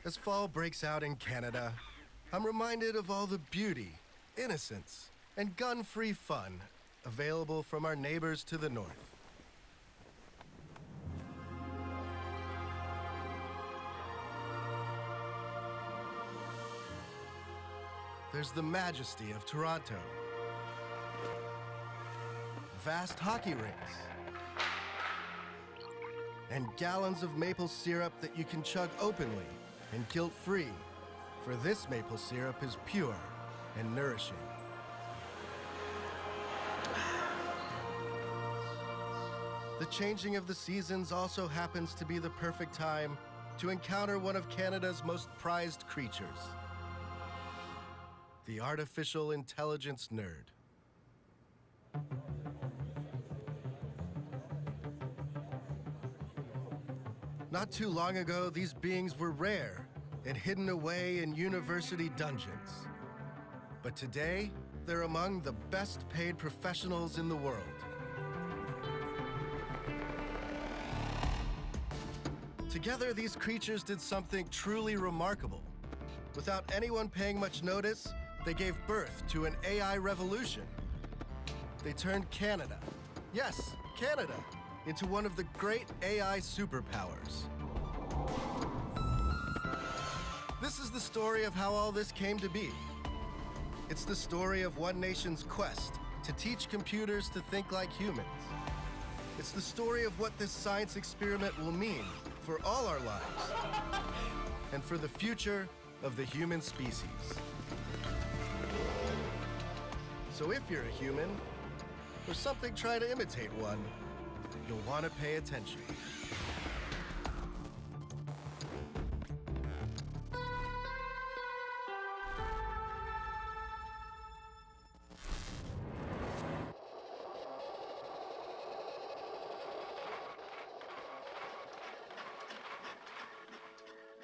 As fall breaks out in Canada, I'm reminded of all the beauty, innocence, and gun-free fun available from our neighbors to the north. There's the majesty of Toronto, vast hockey rinks, and gallons of maple syrup that you can chug openly and guilt-free, for this maple syrup is pure and nourishing. The changing of the seasons also happens to be the perfect time to encounter one of Canada's most prized creatures, the artificial intelligence nerd. Not too long ago, these beings were rare and hidden away in university dungeons. But today, they're among the best paid professionals in the world. Together, these creatures did something truly remarkable. Without anyone paying much notice, they gave birth to an AI revolution. They turned Canada, yes, Canada, into one of the great AI superpowers. This is the story of how all this came to be. It's the story of one nation's quest to teach computers to think like humans. It's the story of what this science experiment will mean for all our lives and for the future of the human species. So if you're a human, or something trying to imitate one, you'll want to pay attention.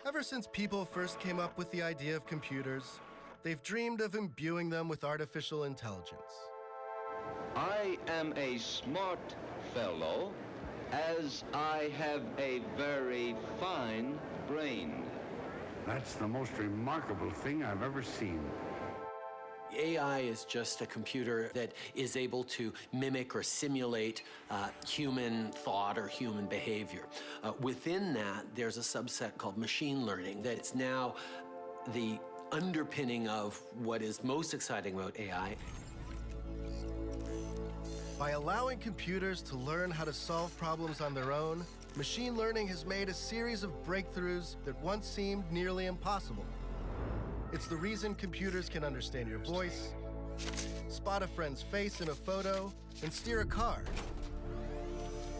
Ever since people first came up with the idea of computers, they've dreamed of imbuing them with artificial intelligence. I am a smart fellow, as I have a very fine brain. That's the most remarkable thing I've ever seen. AI is just a computer that is able to mimic or simulate human thought or human behavior. Within that, there's a subset called machine learning that it's now the underpinning of what is most exciting about AI. By allowing computers to learn how to solve problems on their own, machine learning has made a series of breakthroughs that once seemed nearly impossible. It's the reason computers can understand your voice, spot a friend's face in a photo, and steer a car.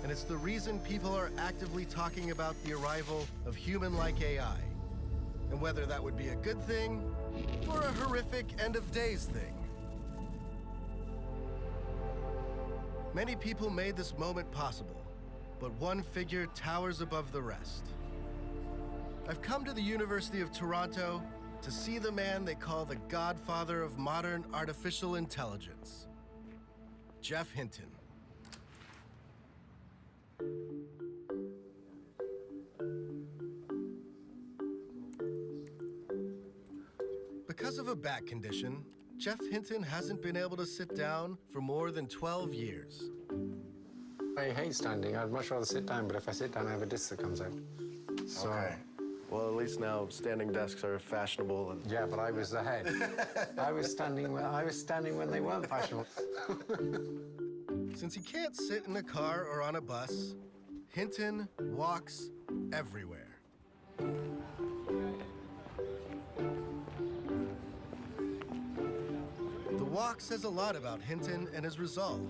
And it's the reason people are actively talking about the arrival of human-like AI, and whether that would be a good thing or a horrific end-of-days thing. Many people made this moment possible, but one figure towers above the rest. I've come to the University of Toronto to see the man they call the godfather of modern artificial intelligence, Geoff Hinton. Because of a back condition, Geoff Hinton hasn't been able to sit down for more than 12 years. I hate standing. I'd much rather sit down, but if I sit down, I have a disc that comes out. So, Okay. Well, at least now standing desks are fashionable. And yeah, but I was ahead. I was standing when they weren't fashionable. Since he can't sit in a car or on a bus, Hinton walks everywhere. The walk says a lot about Hinton and his resolve.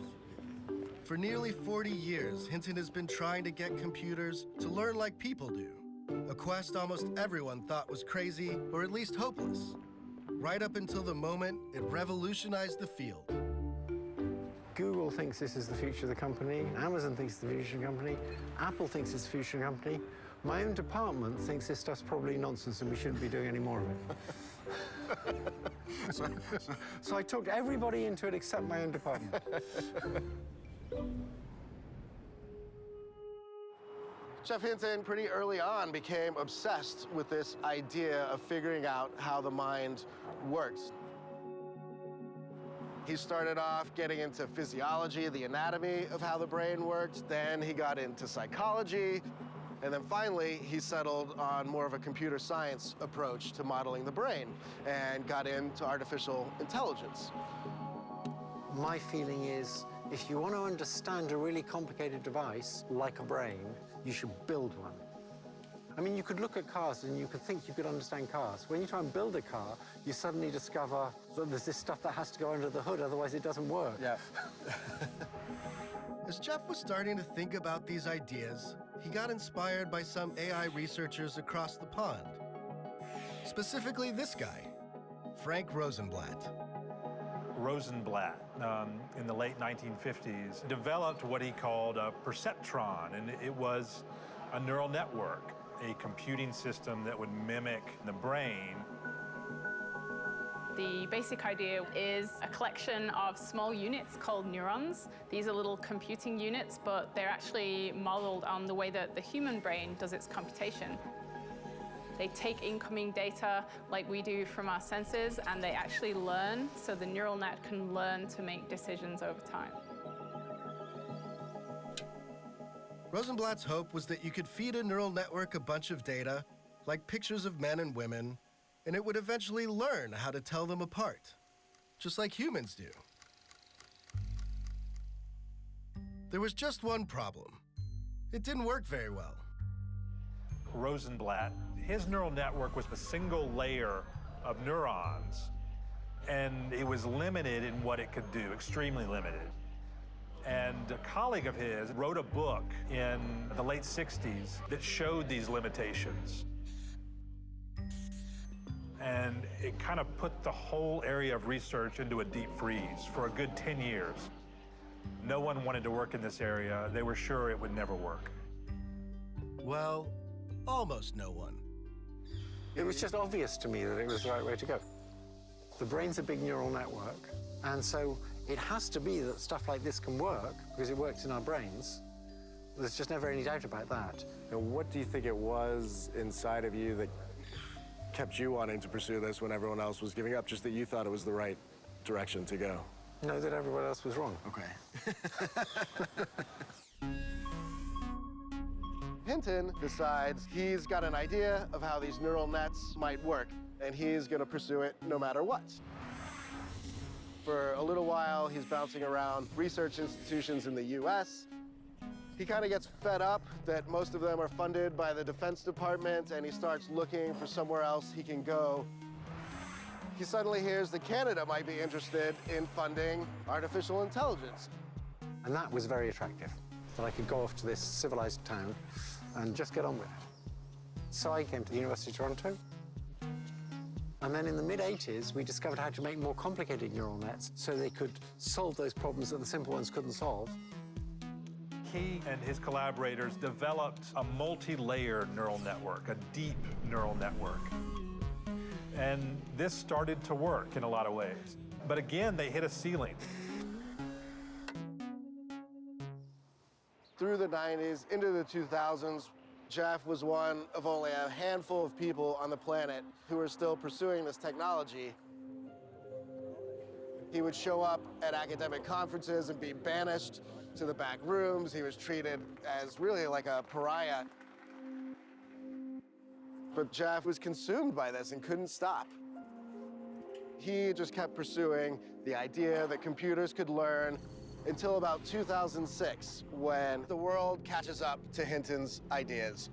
For nearly 40 years, Hinton has been trying to get computers to learn like people do, a quest almost everyone thought was crazy or at least hopeless, right up until the moment it revolutionized the field. Google thinks this is the future of the company. Amazon thinks it's the future of the company. Apple thinks it's the future of the company. My own department thinks this stuff's probably nonsense and we shouldn't be doing any more of it. So I talked everybody into it except my own department. Geoff Hinton, pretty early on, became obsessed with this idea of figuring out how the mind works. He started off getting into physiology, the anatomy of how the brain worked. Then he got into psychology. And then finally, he settled on more of a computer science approach to modeling the brain and got into artificial intelligence. My feeling is, if you want to understand a really complicated device, like a brain, you should build one. I mean, you could look at cars and you could think you could understand cars. When you try and build a car, you suddenly discover that there's this stuff that has to go under the hood, otherwise it doesn't work. Yeah. As Geoff was starting to think about these ideas, he got inspired by some AI researchers across the pond. Specifically this guy, Frank Rosenblatt. Rosenblatt, in the late 1950s, developed what he called a perceptron, and it was a neural network, a computing system that would mimic the brain. The basic idea is a collection of small units called neurons. These are little computing units, but they're actually modeled on the way that the human brain does its computation. They take incoming data like we do from our senses, and they actually learn, so the neural net can learn to make decisions over time. Rosenblatt's hope was that you could feed a neural network a bunch of data, like pictures of men and women, and it would eventually learn how to tell them apart, just like humans do. There was just one problem. It didn't work very well. Rosenblatt, his neural network was a single layer of neurons, and it was limited in what it could do, extremely limited. And a colleague of his wrote a book in the late 60s that showed these limitations. And it kind of put the whole area of research into a deep freeze for a good 10 years. No one wanted to work in this area. They were sure it would never work. Well, almost no one. It was just obvious to me that it was the right way to go. The brain's a big neural network, and so it has to be that stuff like this can work because it works in our brains. There's just never any doubt about that. Now, what do you think it was inside of you that kept you wanting to pursue this when everyone else was giving up, just that you thought it was the right direction to go? Know that everyone else was wrong. Okay. Hinton decides he's got an idea of how these neural nets might work, and he's going to pursue it no matter what. For a little while, he's bouncing around research institutions in the US. He kind of gets fed up that most of them are funded by the Defense Department, and he starts looking for somewhere else he can go. He suddenly hears that Canada might be interested in funding artificial intelligence. And that was very attractive, that I could go off to this civilized town and just get on with it. So I came to the University of Toronto. And then in the mid-'80s, we discovered how to make more complicated neural nets so they could solve those problems that the simple ones couldn't solve. He and his collaborators developed a multi-layer neural network, a deep neural network. And this started to work in a lot of ways. But again, they hit a ceiling. Through the 90s, into the 2000s, Geoff was one of only a handful of people on the planet who were still pursuing this technology. He would show up at academic conferences and be banished to the back rooms. He was treated as really like a pariah. But Geoff was consumed by this and couldn't stop. He just kept pursuing the idea that computers could learn until about 2006, when the world catches up to Hinton's ideas.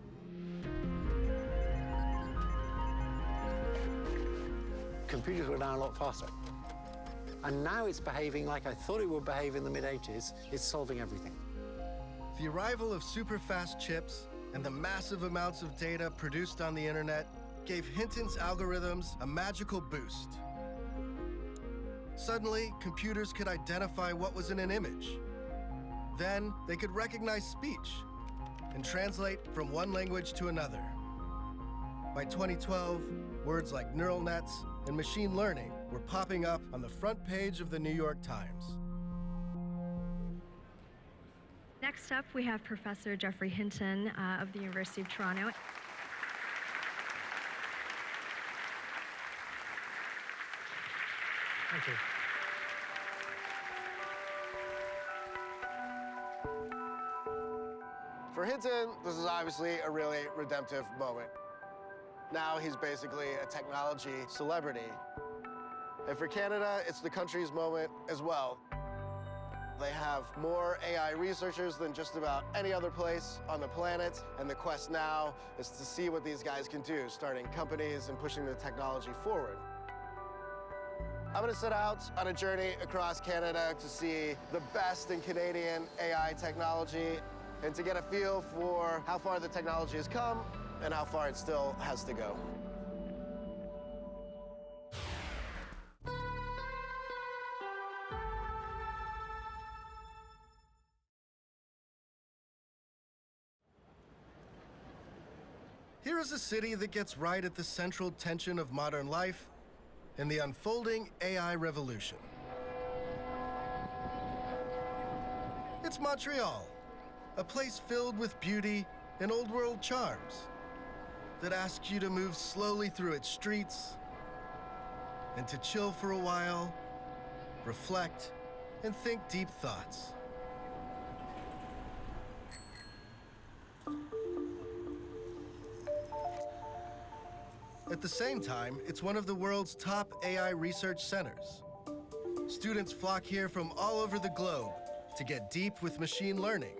Computers were now a lot faster. And now it's behaving like I thought it would behave in the mid-'80s. It's solving everything. The arrival of super-fast chips and the massive amounts of data produced on the internet gave Hinton's algorithms a magical boost. Suddenly, computers could identify what was in an image. Then, they could recognize speech and translate from one language to another. By 2012, words like neural nets and machine learning were popping up on the front page of the New York Times. Now Next up, we have Professor Geoffrey Hinton of the University of Toronto. Thank you. For Hinton, this is obviously a really redemptive moment. Now he's basically a technology celebrity. And for Canada, it's the country's moment as well. They have more AI researchers than just about any other place on the planet, and the quest now is to see what these guys can do, starting companies and pushing the technology forward. I'm gonna set out on a journey across Canada to see the best in Canadian AI technology and to get a feel for how far the technology has come and how far it still has to go. Here is a city that gets right at the central tension of modern life and the unfolding AI revolution. It's Montreal, a place filled with beauty and old-world charms that asks you to move slowly through its streets and to chill for a while, reflect, and think deep thoughts. At the same time, it's one of the world's top AI research centers. Students flock here from all over the globe to get deep with machine learning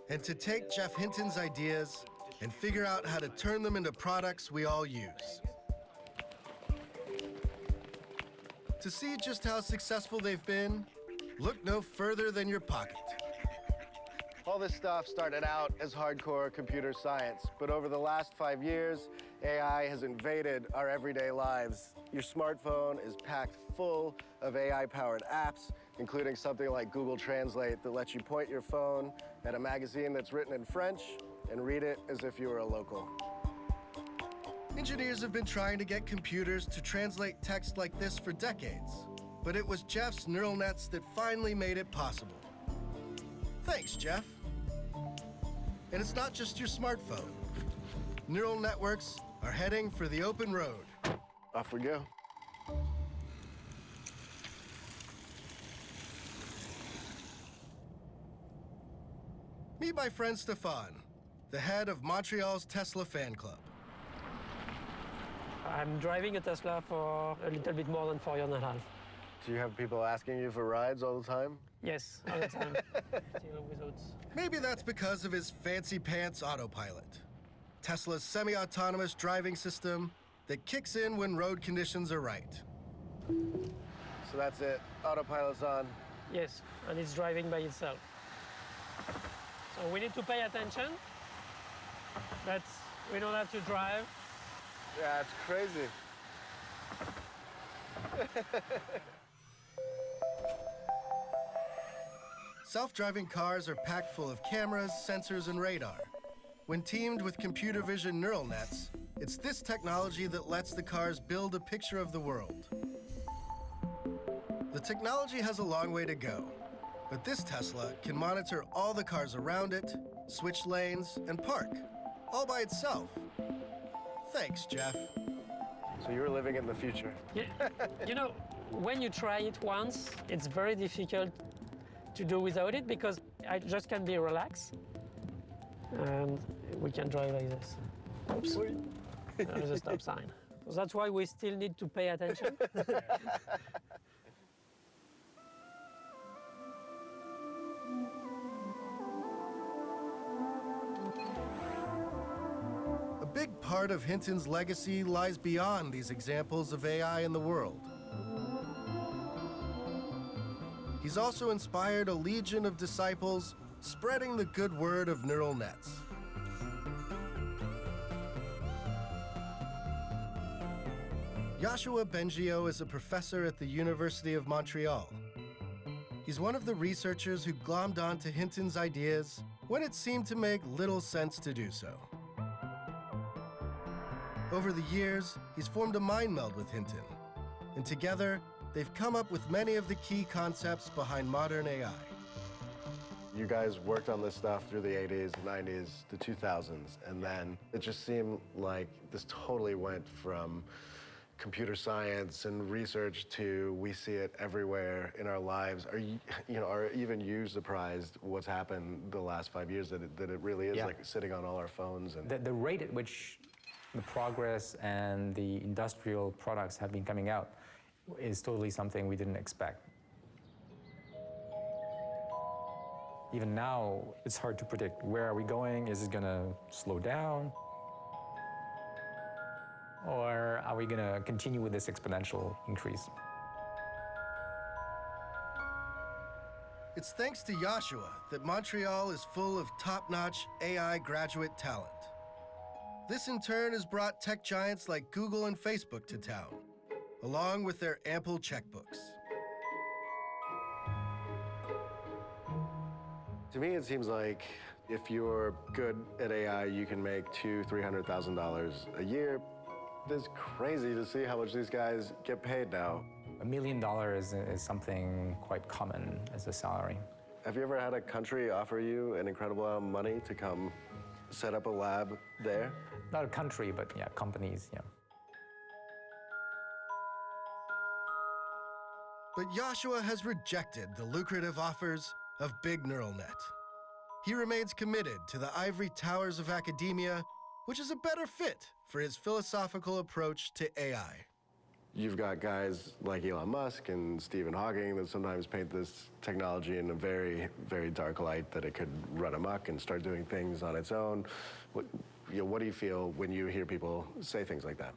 and to take Geoff Hinton's ideas and figure out how to turn them into products we all use. To see just how successful they've been, look no further than your pocket. All this stuff started out as hardcore computer science, but over the last 5 years, AI has invaded our everyday lives. Your smartphone is packed full of AI-powered apps, including something like Google Translate that lets you point your phone at a magazine that's written in French and read it as if you were a local. Engineers have been trying to get computers to translate text like this for decades, but it was Geoff's neural nets that finally made it possible. Thanks, Geoff. And it's not just your smartphone. Neural networks are heading for the open road. Off we go. Meet my friend Stéphane, the head of Montreal's Tesla fan club. I'm driving a Tesla for a little bit more than 4 years and a half. Do you have people asking you for rides all the time? Yes, all the time. Still without. Maybe that's because of his fancy pants autopilot, Tesla's semi-autonomous driving system that kicks in when road conditions are right. So that's it, autopilot's on. Yes, and it's driving by itself. So we need to pay attention, but we don't have to drive. Yeah, it's crazy. Self-driving cars are packed full of cameras, sensors, and radar. When teamed with computer vision neural nets, it's this technology that lets the cars build a picture of the world. The technology has a long way to go, but this Tesla can monitor all the cars around it, switch lanes, and park, all by itself. Thanks, Geoff. So you're living in the future. Yeah, you know, when you try it once, it's very difficult to do without it because I just can be relaxed and we can drive like this. Oops. There's a stop sign. So that's why we still need to pay attention. A big part of Hinton's legacy lies beyond these examples of AI in the world. He's also inspired a legion of disciples spreading the good word of neural nets. Yoshua Bengio is a professor at the University of Montreal. He's one of the researchers who glommed onto Hinton's ideas when it seemed to make little sense to do so. Over the years, he's formed a mind meld with Hinton, and together, they've come up with many of the key concepts behind modern AI. You guys worked on this stuff through the 80s, 90s, the 2000s, and then it just seemed like this totally went from computer science and research to we see it everywhere in our lives. Are even you surprised what's happened the last 5 years, that it really is like sitting on all our phones? And the rate at which the progress and the industrial products have been coming out is totally something we didn't expect. Even now, it's hard to predict. Where are we going? Is it going to slow down? Or are we going to continue with this exponential increase? It's thanks to Yoshua that Montreal is full of top-notch AI graduate talent. This in turn has brought tech giants like Google and Facebook to town, along with their ample checkbooks. To me, it seems like if you're good at AI, you can make $200,000–$300,000 a year. It's crazy to see how much these guys get paid now. $1 million is something quite common as a salary. Have you ever had a country offer you an incredible amount of money to come set up a lab there? Not a country, but yeah, companies, yeah. But Yoshua has rejected the lucrative offers of Big Neural Net. He remains committed to the ivory towers of academia, which is a better fit for his philosophical approach to AI. You've got guys like Elon Musk and Stephen Hawking that sometimes paint this technology in a very, very dark light, that it could run amok and start doing things on its own. What do you feel when you hear people say things like that?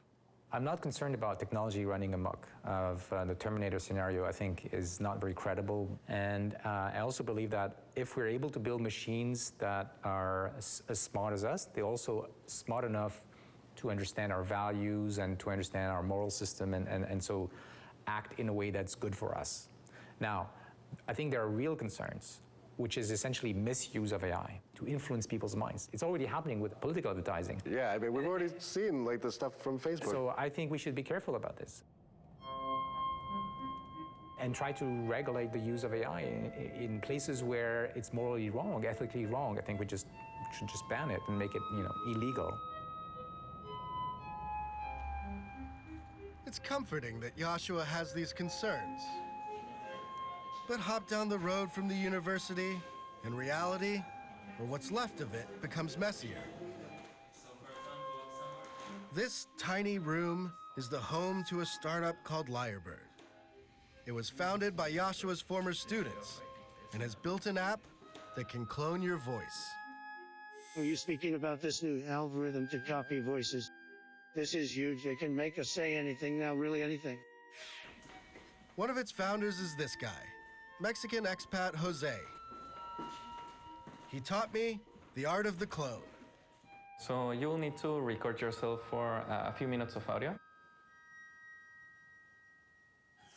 I'm not concerned about technology running amok. The Terminator scenario, I think, is not very credible. And I also believe that if we're able to build machines that are as smart as us, they're also smart enough to understand our values and to understand our moral system and so act in a way that's good for us. Now, I think there are real concerns, which is essentially misuse of AI to influence people's minds. It's already happening with political advertising. Yeah, I mean, we've already seen like the stuff from Facebook. So I think we should be careful about this and try to regulate the use of AI in places where it's morally wrong, ethically wrong. I think we should just ban it and make it, illegal. It's comforting that Yoshua has these concerns. But hop down the road from the university, and reality, or what's left of it, becomes messier. This tiny room is the home to a startup called Lyrebird. It was founded by Yoshua's former students and has built an app that can clone your voice. Are you speaking about this new algorithm to copy voices? This is huge. It can make us say anything now, really anything. One of its founders is this guy, Mexican expat Jose. He taught me the art of the clone. So you will need to record yourself for a few minutes of audio.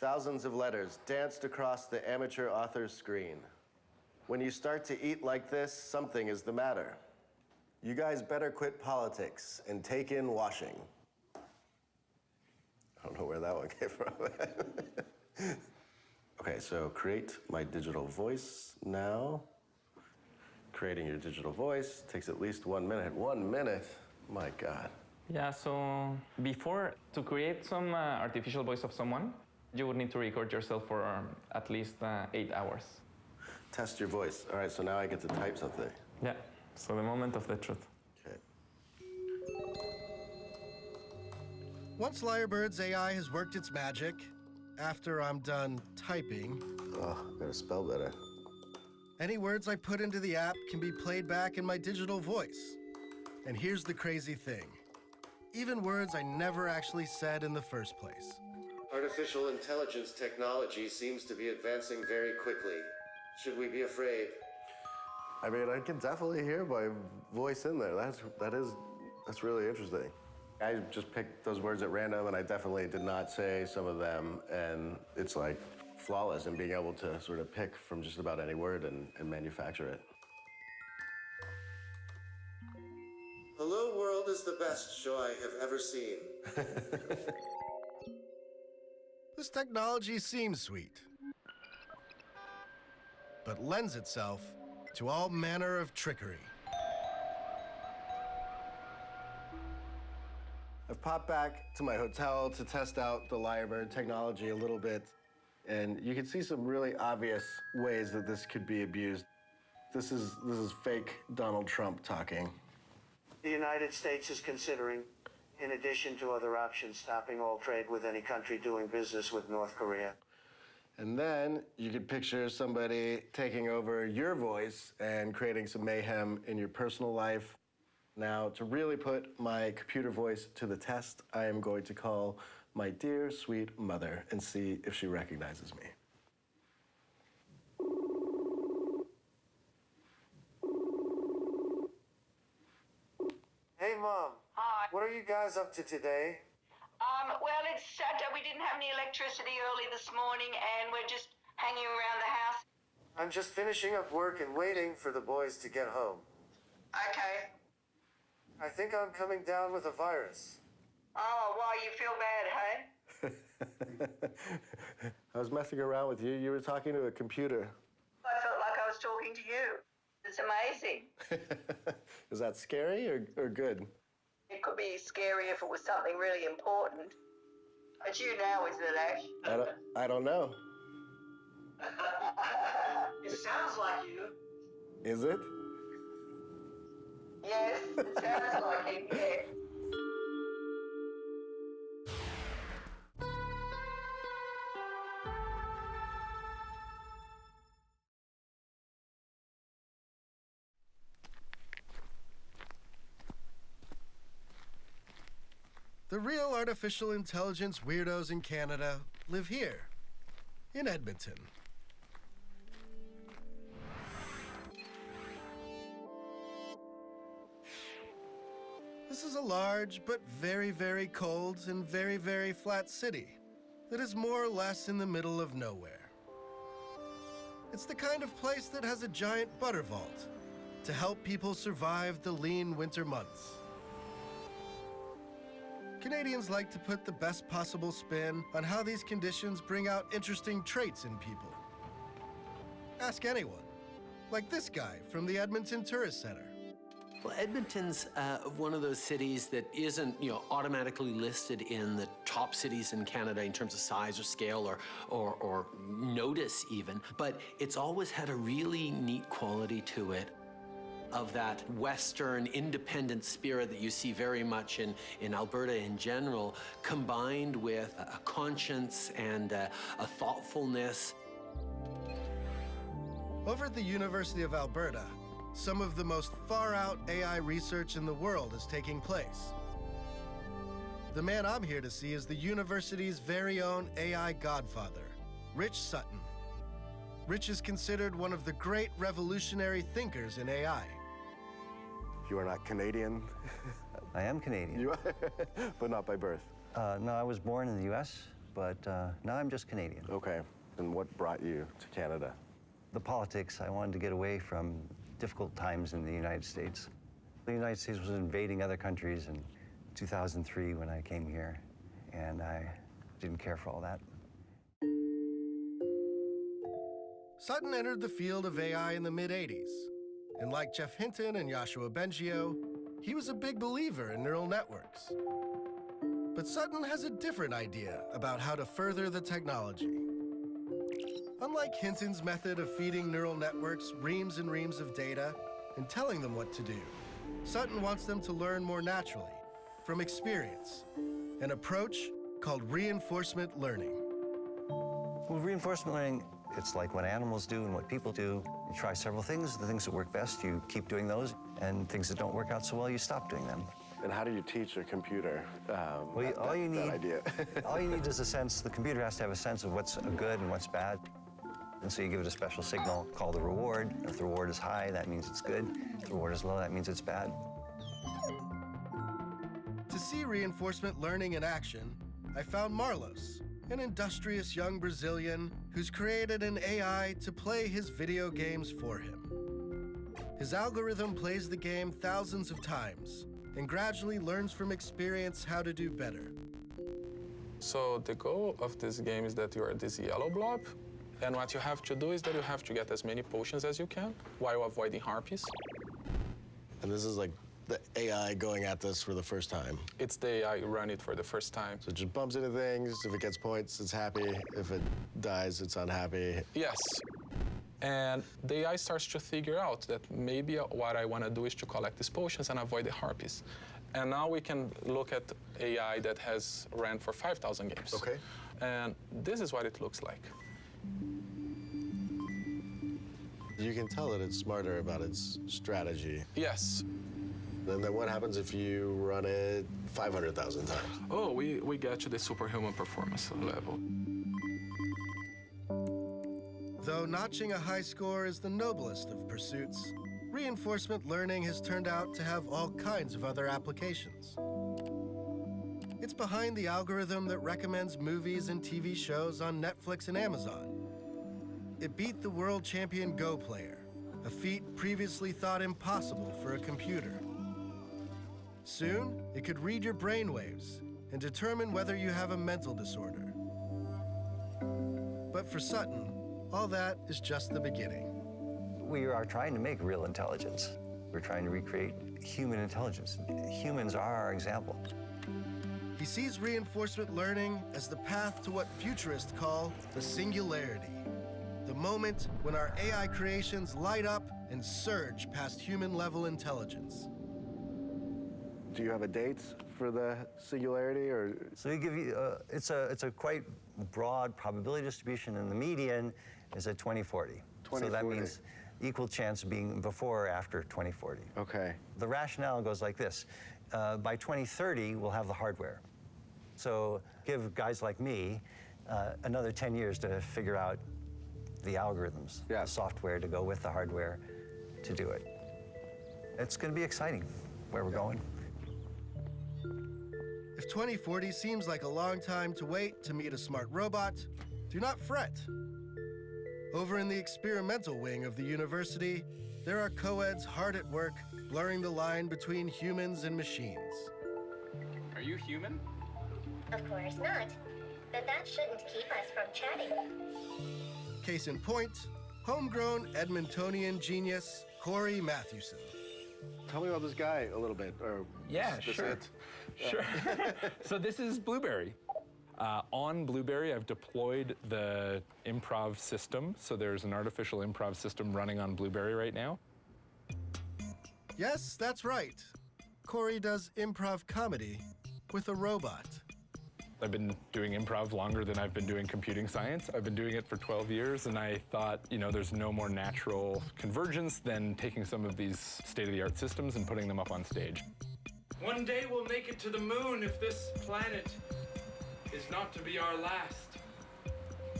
Thousands of letters danced across the amateur author's screen. When you start to eat like this, something is the matter. You guys better quit politics and take in washing. I don't know where that one came from. Okay, so create my digital voice now. Creating your digital voice takes at least 1 minute. 1 minute? My God. Yeah, so to create some artificial voice of someone, you would need to record yourself for at least 8 hours. Test your voice. All right, so now I get to type something. Yeah, so the moment of the truth. Okay. Once Lyrebird's AI has worked its magic, after I'm done typing... Oh, I gotta spell better. Any words I put into the app can be played back in my digital voice. And here's the crazy thing. Even words I never actually said in the first place. Artificial intelligence technology seems to be advancing very quickly. Should we be afraid? I mean, I can definitely hear my voice in there. That's really interesting. I just picked those words at random, and I definitely did not say some of them, and it's like flawless in being able to sort of pick from just about any word and manufacture it. Hello World is the best show I have ever seen. This technology seems sweet, but lends itself to all manner of trickery. I've popped back to my hotel to test out the Lyrebird technology a little bit, and you can see some really obvious ways that this could be abused. This is fake Donald Trump talking. The United States is considering, in addition to other options, stopping all trade with any country doing business with North Korea. And then you could picture somebody taking over your voice and creating some mayhem in your personal life. Now, to really put my computer voice to the test, I am going to call my dear, sweet mother and see if she recognizes me. Hey, Mom. Hi. What are you guys up to today? Well, it's Saturday. We didn't have any electricity early this morning, and we're just hanging around the house. I'm just finishing up work and waiting for the boys to get home. Okay. I think I'm coming down with a virus. Oh, why, you feel bad, hey? I was messing around with you. You were talking to a computer. I felt like I was talking to you. It's amazing. Is that scary or good? It could be scary if it was something really important. It's you now, isn't it, Ash? I don't know. It sounds like you. Is it? Yes, it sounds like it, yeah. The real artificial intelligence weirdos in Canada live here, in Edmonton. This is a large but very, very cold and very, very flat city that is more or less in the middle of nowhere. It's the kind of place that has a giant butter vault to help people survive the lean winter months. Canadians like to put the best possible spin on how these conditions bring out interesting traits in people. Ask anyone, like this guy from the Edmonton Tourist Center. Well, Edmonton's one of those cities that isn't, automatically listed in the top cities in Canada in terms of size or scale or notice even, but it's always had a really neat quality to it of that Western independent spirit that you see very much in Alberta in general, combined with a conscience and a thoughtfulness. Over at the University of Alberta, some of the most far-out AI research in the world is taking place. The man I'm here to see is the university's very own AI godfather, Rich Sutton. Rich is considered one of the great revolutionary thinkers in AI. You are not Canadian? I am Canadian. You are, but not by birth. No, I was born in the U.S., but now I'm just Canadian. Okay, and what brought you to Canada? The politics. I wanted to get away from difficult times in the United States. The United States was invading other countries in 2003 when I came here, and I didn't care for all that. Sutton entered the field of AI in the mid-'80s. And like Jeff Hinton and Yoshua Bengio, he was a big believer in neural networks. But Sutton has a different idea about how to further the technology. Unlike Hinton's method of feeding neural networks reams and reams of data and telling them what to do, Sutton wants them to learn more naturally, from experience, an approach called reinforcement learning. Well, reinforcement learning, it's like what animals do and what people do. You try several things. The things that work best, you keep doing those, and things that don't work out so well, you stop doing them. And how do you teach a computer all you need idea? all you need is a sense. The computer has to have a sense of what's good and what's bad. And so you give it a special signal called the reward. If the reward is high, that means it's good. If the reward is low, that means it's bad. To see reinforcement learning in action, I found Marlos, an industrious young Brazilian who's created an AI to play his video games for him. His algorithm plays the game thousands of times and gradually learns from experience how to do better. So the goal of this game is that you are this yellow blob, And what you have to do is that you have to get as many potions as you can while avoiding harpies. And this is like the AI going at this for the first time. It's the AI run it for the first time. So it just bumps into things. If it gets points, it's happy. If it dies, it's unhappy. Yes. And the AI starts to figure out that maybe what I want to do is to collect these potions and avoid the harpies. And now we can look at AI that has ran for 5,000 games. Okay. And this is what it looks like. You can tell that it's smarter about its strategy. Yes. And then what happens if you run it 500,000 times? Oh, we get to the superhuman performance level. Though notching a high score is the noblest of pursuits, reinforcement learning has turned out to have all kinds of other applications. It's behind the algorithm that recommends movies and TV shows on Netflix and Amazon. It beat the world champion Go player, a feat previously thought impossible for a computer. Soon, it could read your brainwaves and determine whether you have a mental disorder. But for Sutton, all that is just the beginning. We are trying to make real intelligence. We're trying to recreate human intelligence. Humans are our example. He sees reinforcement learning as the path to what futurists call the singularity, the moment when our AI creations light up and surge past human-level intelligence. Do you have a date for the singularity, or? So we give you, it's a quite broad probability distribution, and the median is at 2040. So that means equal chance of being before or after 2040. Okay. The rationale goes like this. By 2030, we'll have the hardware. So give guys like me another 10 years to figure out the algorithms, the software to go with the hardware to do it. It's going to be exciting where we're going. If 2040 seems like a long time to wait to meet a smart robot, do not fret. Over in the experimental wing of the university, there are co-eds hard at work, blurring the line between humans and machines. Are you human? Of course not. But that shouldn't keep us from chatting. Case in point, homegrown Edmontonian genius, Corey Matthewson. Tell me about this guy a little bit, or yeah, is this sure. it? Sure. So this is Blueberry. On Blueberry, I've deployed the improv system. So there's an artificial improv system running on Blueberry right now. Yes, that's right. Corey does improv comedy with a robot. I've been doing improv longer than I've been doing computing science. I've been doing it for 12 years, and I thought, you know, there's no more natural convergence than taking some of these state-of-the-art systems and putting them up on stage. One day we'll make it to the moon if this planet is not to be our last.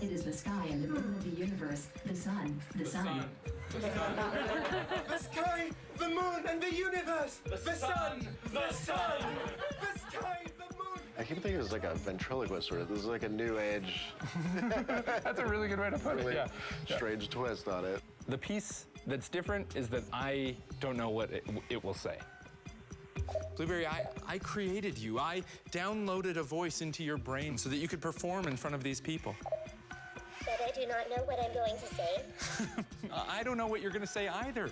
It is the sky and the moon of the universe, the sun, the sun. The sky, the moon, and the universe! The sun! The sun! The sky, the moon! I keep thinking it's like a ventriloquist sort of. This is like a new age. That's a really good way to put really it, yeah. Strange twist on it. The piece that's different is that I don't know what it will say. Blueberry, I created you. I downloaded a voice into your brain so that you could perform in front of these people. But I do not know what I'm going to say. I don't know what you're going to say either.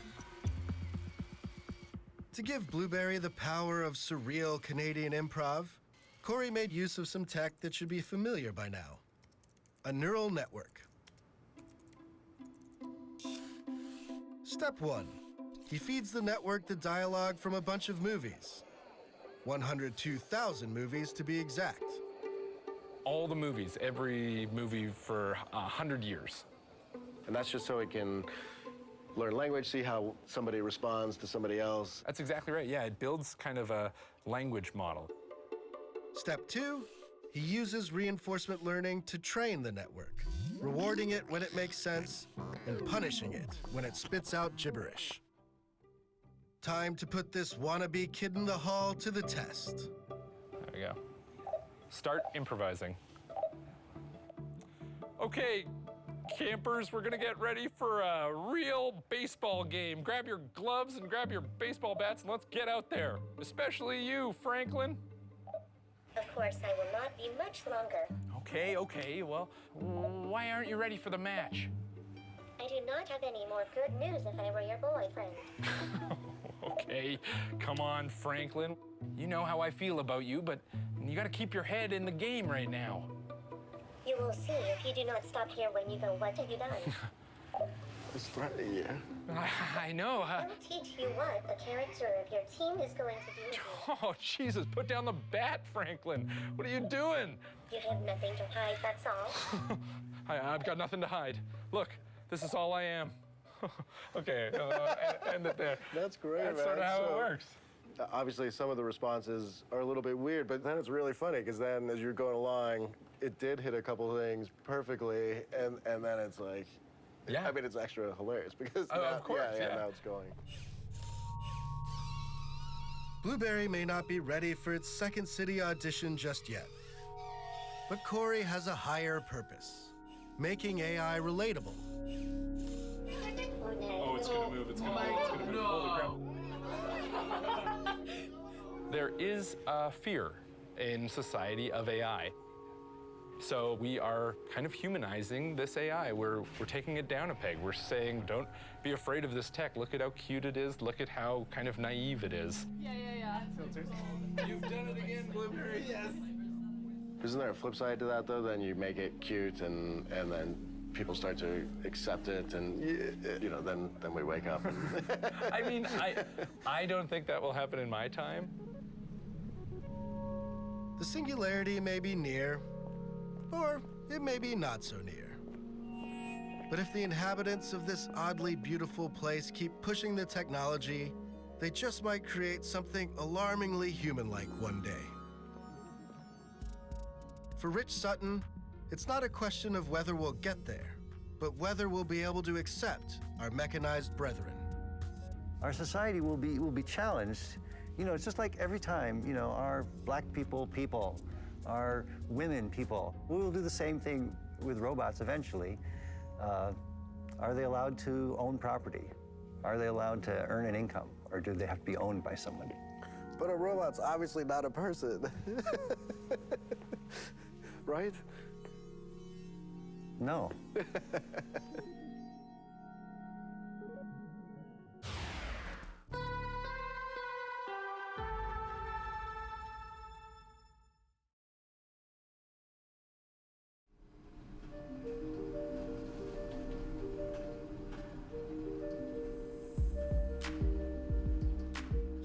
To give Blueberry the power of surreal Canadian improv, Corey made use of some tech that should be familiar by now: a neural network. Step 1. He feeds the network the dialogue from a bunch of movies. 102,000 movies to be exact. All the movies, every movie for 100 years. And that's just so it can learn language, see how somebody responds to somebody else. That's exactly right. Yeah, it builds kind of a language model. Step 2, he uses reinforcement learning to train the network, rewarding it when it makes sense and punishing it when it spits out gibberish. Time to put this wannabe kid in the hall to the test. There we go. Start improvising. Okay, campers, we're gonna get ready for a real baseball game. Grab your gloves and grab your baseball bats and let's get out there. Especially you, Franklin. Of course, I will not be much longer. Okay, well, why aren't you ready for the match? I do not have any more good news if I were your boyfriend. Okay, come on, Franklin. You know how I feel about you, but you gotta keep your head in the game right now. You will see if you do not stop here when you go, what have you done? He's threatening you. I know. I'll teach you what the character of your team is going to do to you. Oh, Jesus, put down the bat, Franklin. What are you doing? You have nothing to hide, that's all. I've got nothing to hide. Look, this is all I am. Okay, end it there. That's great, That's man. sort of how it works. Obviously, some of the responses are a little bit weird, but then it's really funny, because then as you're going along, it did hit a couple things perfectly, and then it's like, yeah. I mean, it's extra hilarious, because now, of course, yeah. now it's going. Blueberry may not be ready for its Second City audition just yet. But Corey has a higher purpose, making AI relatable. Oh, it's gonna move, it's gonna move, it's gonna move. Holy crap. There is a fear in society of AI. So we are kind of humanizing this AI. We're taking it down a peg. We're saying, don't be afraid of this tech. Look at how cute it is. Look at how kind of naive it is. Yeah. Filters. You've done it again, Blueberry. Yes. Isn't there a flip side to that, though? Then you make it cute, and then people start to accept it, and you know, then we wake up. I mean, I don't think that will happen in my time. The singularity may be near, or it may be not so near. But if the inhabitants of this oddly beautiful place keep pushing the technology, they just might create something alarmingly human-like one day. For Rich Sutton, it's not a question of whether we'll get there, but whether we'll be able to accept our mechanized brethren. Our society will be challenged. You know, it's just like every time, you know, our black people, our women people, we will do the same thing with robots eventually. Are they allowed to own property? Are they allowed to earn an income? Or do they have to be owned by someone? But a robot's obviously not a person. Right? No.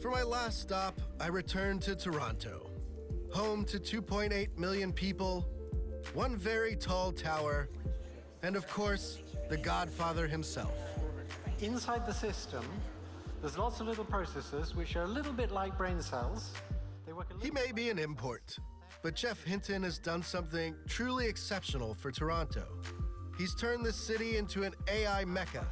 For my last stop, I returned to Toronto, home to 2.8 million people, one very tall tower, and of course, the Godfather himself. Inside the system, there's lots of little processors which are a little bit like brain cells. They work a little He may be an import, but Jeff Hinton has done something truly exceptional for Toronto. He's turned this city into an AI mecca,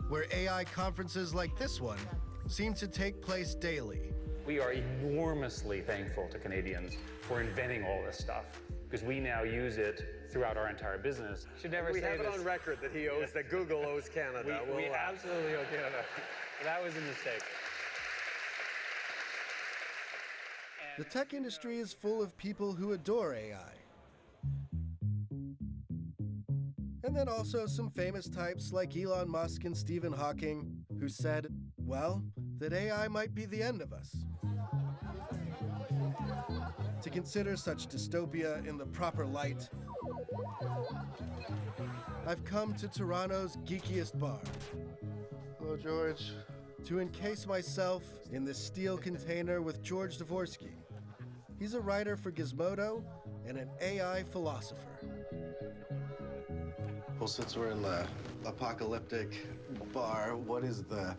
where AI conferences like this one seem to take place daily. We are enormously thankful to Canadians for inventing all this stuff, because we now use it throughout our entire business. Should never say this. We have it on record that he owes, that Google owes Canada. We absolutely owe Canada. That was a mistake. The tech industry is full of people who adore AI. And then also some famous types like Elon Musk and Stephen Hawking, who said, well, that AI might be the end of us. To consider such dystopia in the proper light, I've come to Toronto's geekiest bar. Hello, George. To encase myself in this steel container with George Dvorsky. He's a writer for Gizmodo and an AI philosopher. Well, since we're in the apocalyptic bar, what is the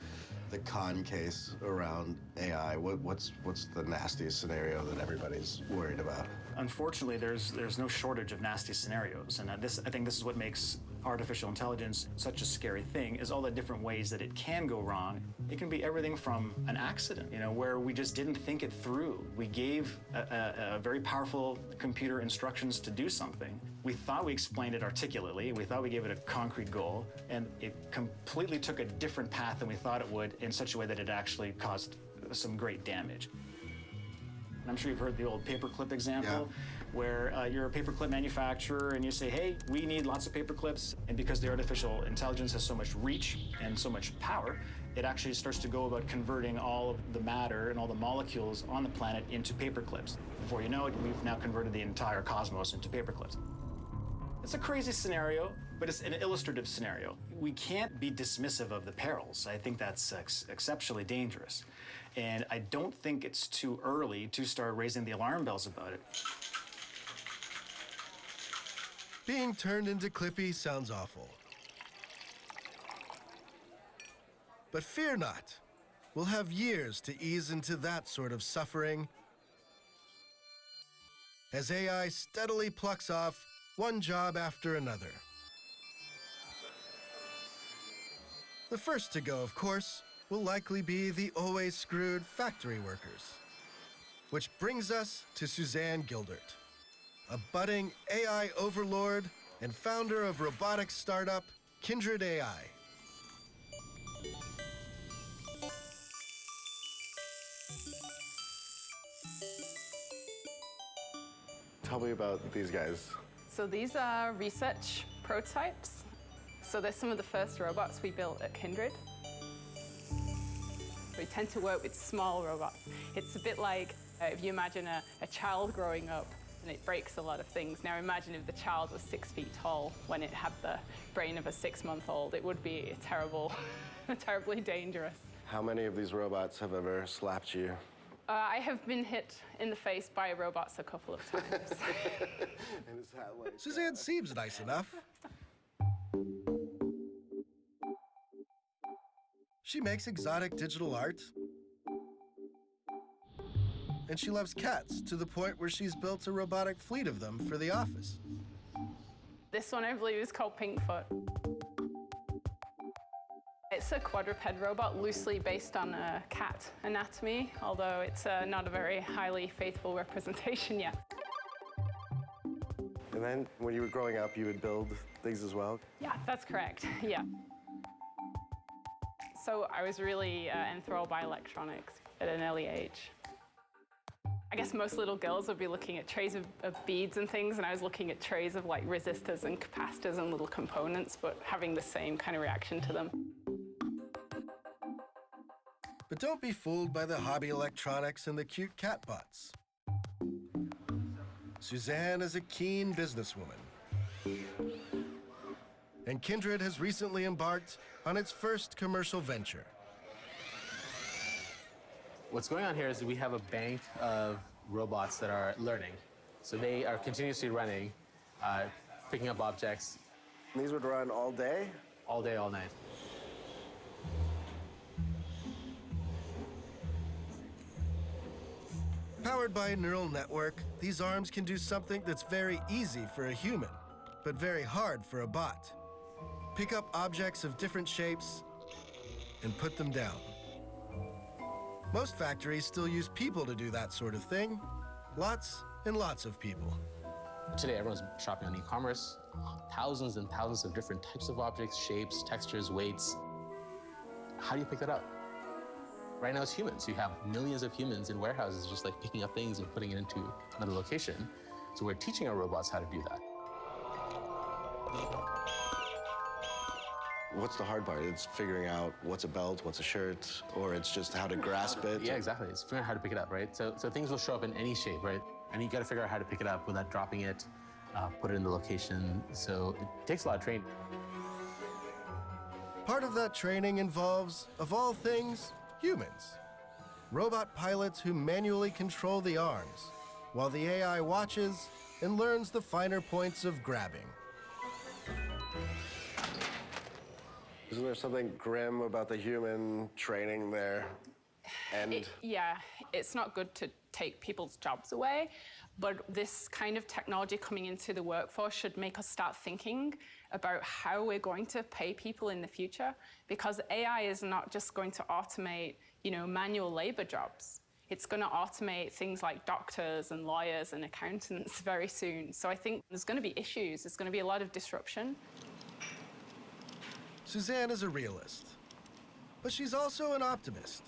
con case around AI? What's the nastiest scenario that everybody's worried about? Unfortunately, there's no shortage of nasty scenarios, and I think this is what makes artificial intelligence such a scary thing, is all the different ways that it can go wrong. It can be everything from an accident, where we just didn't think it through. We gave a very powerful computer instructions to do something. We thought we explained it articulately, we thought we gave it a concrete goal, and it completely took a different path than we thought it would, in such a way that it actually caused some great damage. And I'm sure you've heard the old paperclip example. where you're a paperclip manufacturer and you say, hey, we need lots of paper clips. And because the artificial intelligence has so much reach and so much power, it actually starts to go about converting all of the matter and all the molecules on the planet into paper clips. Before you know it, we've now converted the entire cosmos into paper clips. It's a crazy scenario, but it's an illustrative scenario. We can't be dismissive of the perils. I think that's exceptionally dangerous. And I don't think it's too early to start raising the alarm bells about it. Being turned into Clippy sounds awful. But fear not. We'll have years to ease into that sort of suffering as AI steadily plucks off one job after another. The first to go, of course, will likely be the always screwed factory workers. Which brings us to Suzanne Gildert, a budding AI overlord and founder of robotics startup Kindred AI. Tell me about these guys. So these are research prototypes. So they're some of the first robots we built at Kindred. We tend to work with small robots. It's a bit like if you imagine a child growing up and it breaks a lot of things. Now imagine if the child was 6 feet tall when it had the brain of a 6-month-old. It would be terribly dangerous. How many of these robots have ever slapped you? I have been hit in the face by robots a couple of times. And is that like, Suzanne seems nice enough. She makes exotic digital art. And she loves cats to the point where she's built a robotic fleet of them for the office. This one, I believe, is called Pinkfoot. It's a quadruped robot loosely based on a cat anatomy, although it's not a very highly faithful representation yet. And then when you were growing up, you would build things as well? Yeah, that's correct, yeah. So I was really enthralled by electronics at an early age. I guess most little girls would be looking at trays of beads and things, and I was looking at trays of like resistors and capacitors and little components, but having the same kind of reaction to them. But don't be fooled by the hobby electronics and the cute catbots. Suzanne is a keen businesswoman. And Kindred has recently embarked on its first commercial venture. What's going on here is we have a bank of robots that are learning. So they are continuously running, picking up objects. And these would run all day? All day, all night. Powered by a neural network, these arms can do something that's very easy for a human, but very hard for a bot. Pick up objects of different shapes and put them down. Most factories still use people to do that sort of thing. Lots and lots of people. Today, everyone's shopping on e-commerce. Thousands and thousands of different types of objects, shapes, textures, weights. How do you pick that up? Right now, it's humans. You have millions of humans in warehouses just like picking up things and putting it into another location. So we're teaching our robots how to do that. What's the hard part? It's figuring out what's a belt, what's a shirt, or it's just how to grasp it? Yeah, exactly. It's figuring out how to pick it up, right? So things will show up in any shape, right? And you got to figure out how to pick it up without dropping it, put it in the location. So it takes a lot of training. Part of that training involves, of all things, humans. Robot pilots who manually control the arms, while the AI watches and learns the finer points of grabbing. Isn't there something grim about the human training there? And yeah, it's not good to take people's jobs away, but this kind of technology coming into the workforce should make us start thinking about how we're going to pay people in the future, because AI is not just going to automate, manual labor jobs. It's going to automate things like doctors and lawyers and accountants very soon. So I think there's going to be issues. There's going to be a lot of disruption. Suzanne is a realist, but she's also an optimist.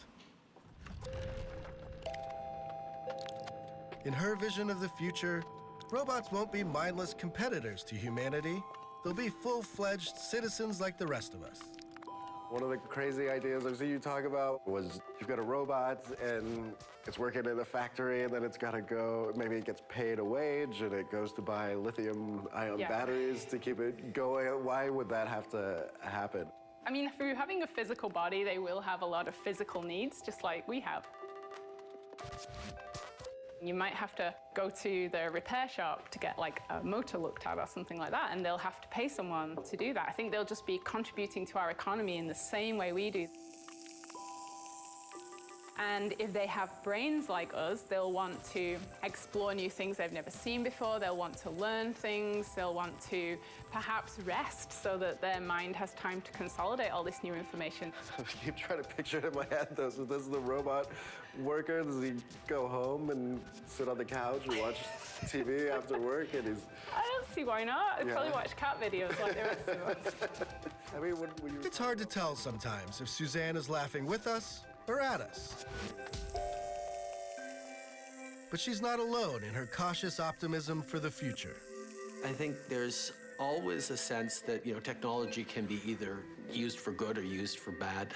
In her vision of the future, Robots won't be mindless competitors to humanity. They'll be full-fledged citizens like the rest of us. One of the crazy ideas I've seen you talk about was you've got a robot and it's working in a factory and then it's got to go, maybe it gets paid a wage and it goes to buy lithium-ion batteries to keep it going. Why would that have to happen? I mean, through having a physical body, they will have a lot of physical needs, just like we have. You might have to go to the repair shop to get like a motor looked at or something like that, and they'll have to pay someone to do that. I think they'll just be contributing to our economy in the same way we do. And if they have brains like us, they'll want to explore new things they've never seen before. They'll want to learn things. They'll want to perhaps rest so that their mind has time to consolidate all this new information. I keep trying to picture it in my head, though. So this is the robot worker. Does he go home and sit on the couch and watch TV after work? And he's... I don't see why not. I'd probably watch cat videos like the rest of us. I mean, It's hard to tell sometimes if Suzanne is laughing with us or at us. But she's not alone in her cautious optimism for the future. I think there's always a sense that, technology can be either used for good or used for bad.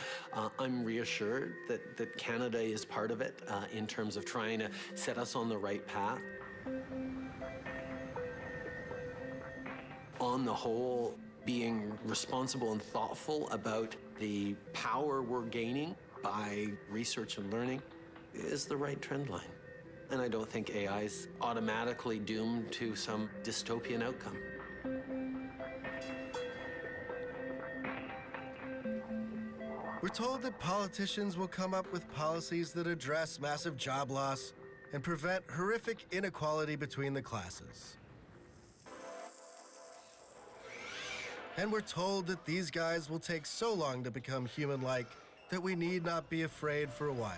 I'm reassured that Canada is part of it in terms of trying to set us on the right path. On the whole, being responsible and thoughtful about the power we're gaining by research and learning is the right trend line. And I don't think AI is automatically doomed to some dystopian outcome. We're told that politicians will come up with policies that address massive job loss and prevent horrific inequality between the classes. And we're told that these guys will take so long to become human-like that we need not be afraid for a while.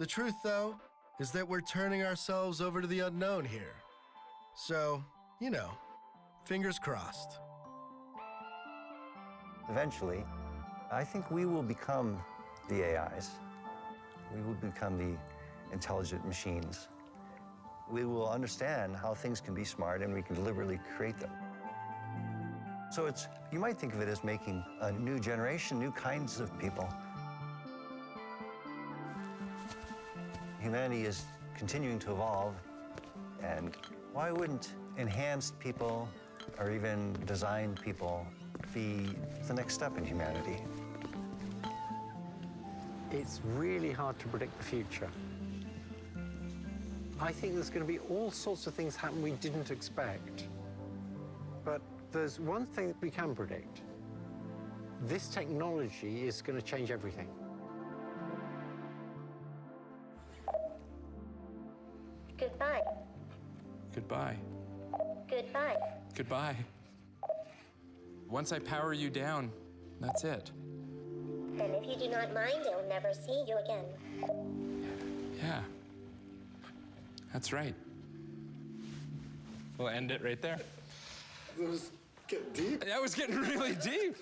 The truth, though, is that we're turning ourselves over to the unknown here. So, fingers crossed. Eventually, I think we will become the AIs. We will become the intelligent machines. We will understand how things can be smart and we can deliberately create them. So you might think of it as making a new generation, new kinds of people. Humanity is continuing to evolve, and why wouldn't enhanced people or even designed people be the next step in humanity? It's really hard to predict the future. I think there's going to be all sorts of things happen we didn't expect. But there's one thing that we can predict. This technology is going to change everything. Goodbye. Goodbye. Goodbye. Goodbye. Once I power you down, that's it. And if you do not mind, I'll never see you again. Yeah. That's right. We'll end it right there. It was getting deep. That was getting really deep.